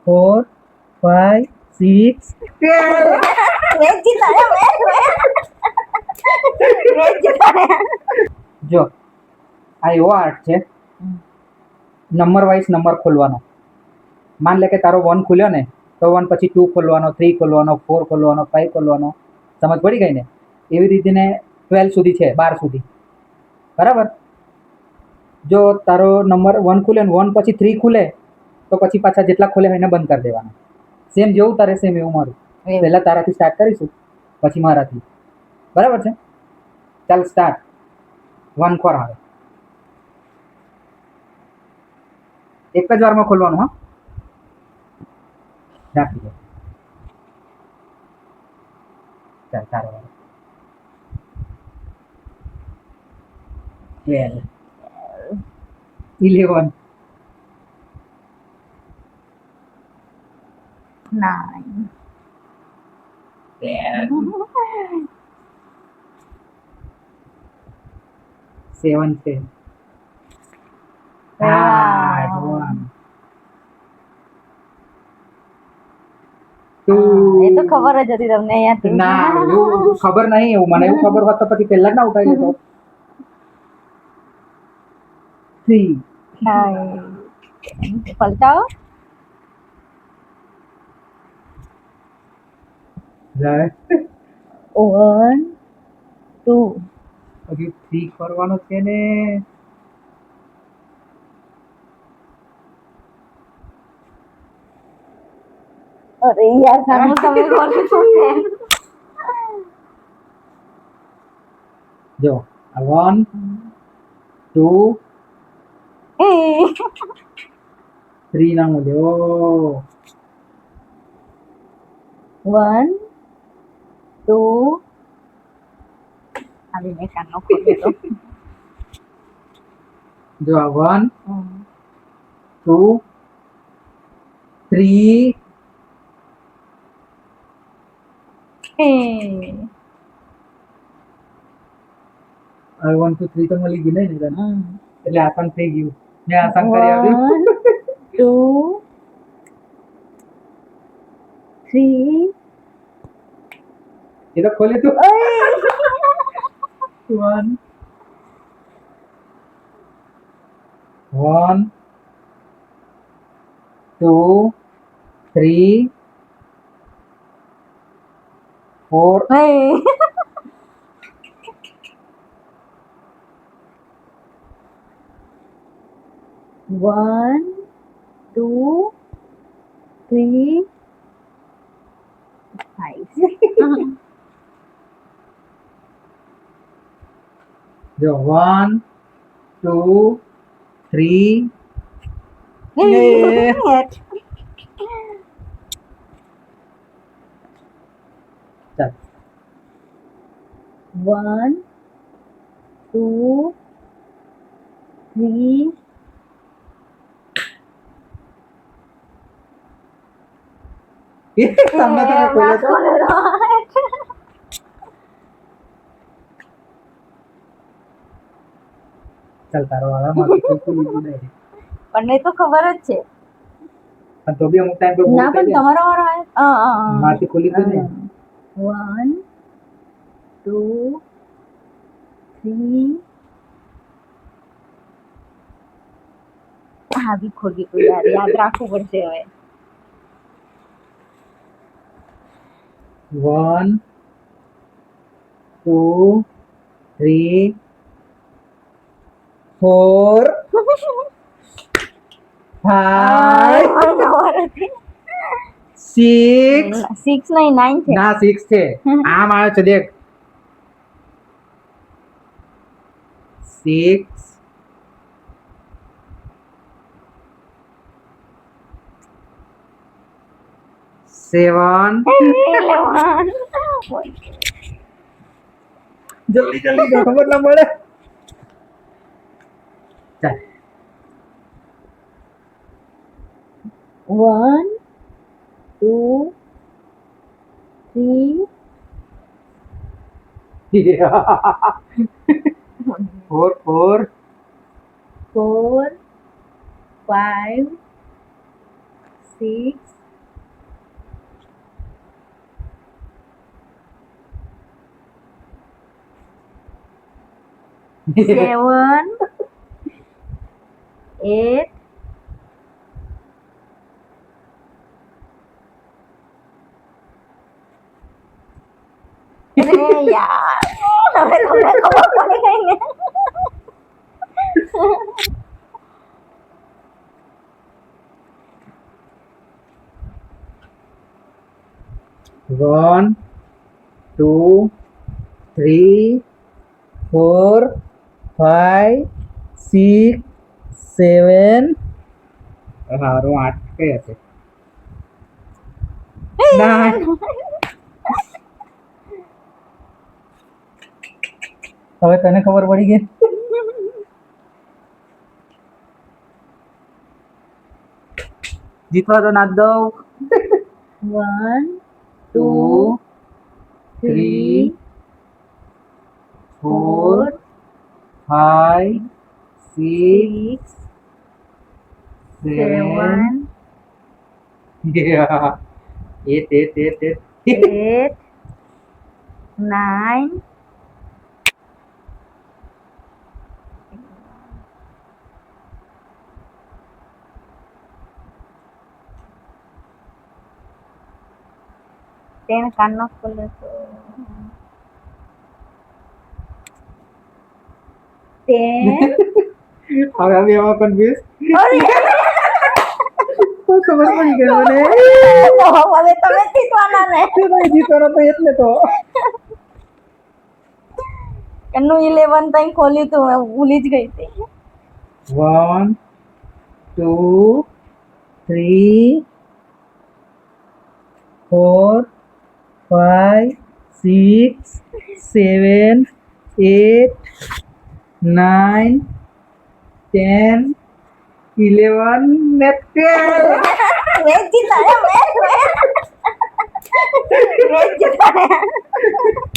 4 5 6 match જીતાડ્યા match જીતાડ્યા. જો આ એવો આર્ટ છે, નંબર વાઇઝ નંબર ખોલવાનો. માન લે કે તારો 1 ખુલ્યો ને, તો 1 પછી 2 ખોલવાનો, 3 ખોલવાનો, 4 ખોલવાનો, 5 ખોલવાનો. સમજ પડી ગઈ ને? એવી રીતે ને 12 સુધી છે, 12 સુધી. બરાબર? જો તારો નંબર 1 ખુલે ને 1 પછી 3 ખુલે, તો પછી પાછા જેટલા ખુલે એને બંધ કરી દેવાના. સેમ જેવું તારે સેમ એવું મારું. પહેલા તારાથી સ્ટાર્ટ કરીશું, પછી મારાથી. બરાબર છે? ચાલ સ્ટાર્ટ. 1 4 આવે. એક જ વારમાં ખોલવાનું. હા, રાખી દો. ચાલ તારો વારો. 12 11 9 7 છે. Wow. હા, 1 એ તો ખબર જ હતી તમને અહીંયા ના એવું ખબર નહીં, એવું મને એવું ખબર હોત તો પછી પહેલા જ ના ઉઠાઈ લેતો. 3 પલટાવો. જાય 1 2 હજી 3 કરવાનો છે ને. અરે યાર સામુ તમે બોલો છો ને. જો 1 2 એ 3 ના મૂલ્યો. 1 2 આવી મેં કાનો ખોલ્યો તો. જો 1 2 3 એ 1 2 3 તો મળી ગયું ને તને, એટલે આસાન થઈ ગયું. મેં આસાન કરી આવ્યું. 1 2 3 એ તો ખોલે તું. 1 1 2 3 4 1 2 3 5 જો 1 2 3 ચાલ 1 2 3 તમને તો મેં ખોલ્યો તો. ચાલ તારો વાળા માંથી ખોલતું લીધું નહીં. પણ એ તો ખબર જ છે. પણ તો બી અમુક ટાઈમ પર ના પણ તમારો વારો આવે. માંથી ખોલી તો ને. 1 2 3 હા બી ખોલી કોઈ યાદ રાખવું પડશે હવે. 1 2 3 4 5 6 6 નહીં 9 છે. ના 6 છે. આમ આવે છે દેખ. 6 7 જલ્દી જલ્દી દો, ખબર ના પડે. ચાલ 1 2 3 4 4 4 5 6 7 8 અરે યાર હવે તમને ખબર પડી ગઈ ને 1 2 3 4 5 6 7 હારું 8 કઈ હશે ના હવે તને ખબર પડી ગઈ જીતવા તો નાખ દઉં 1 2 3 4 5 6 7 yeah 8 8 9 10 કાનો ખોલે તો 10 હવે અમે એમાં કન્ફ્યુઝ અરે ખબર પડી ગઈ મને હવે તમે જીતવાના ને તું નહીં જીતવાનો તો એટલે તો એનું 11 તઈ ખોલ્યું તું હું ભૂલી જ ગઈ હતી 1 2 3 4 5 6 7 8 9 10 11 ને 12 મેચ જીતાડ્યા મેચ જીતાડ્યા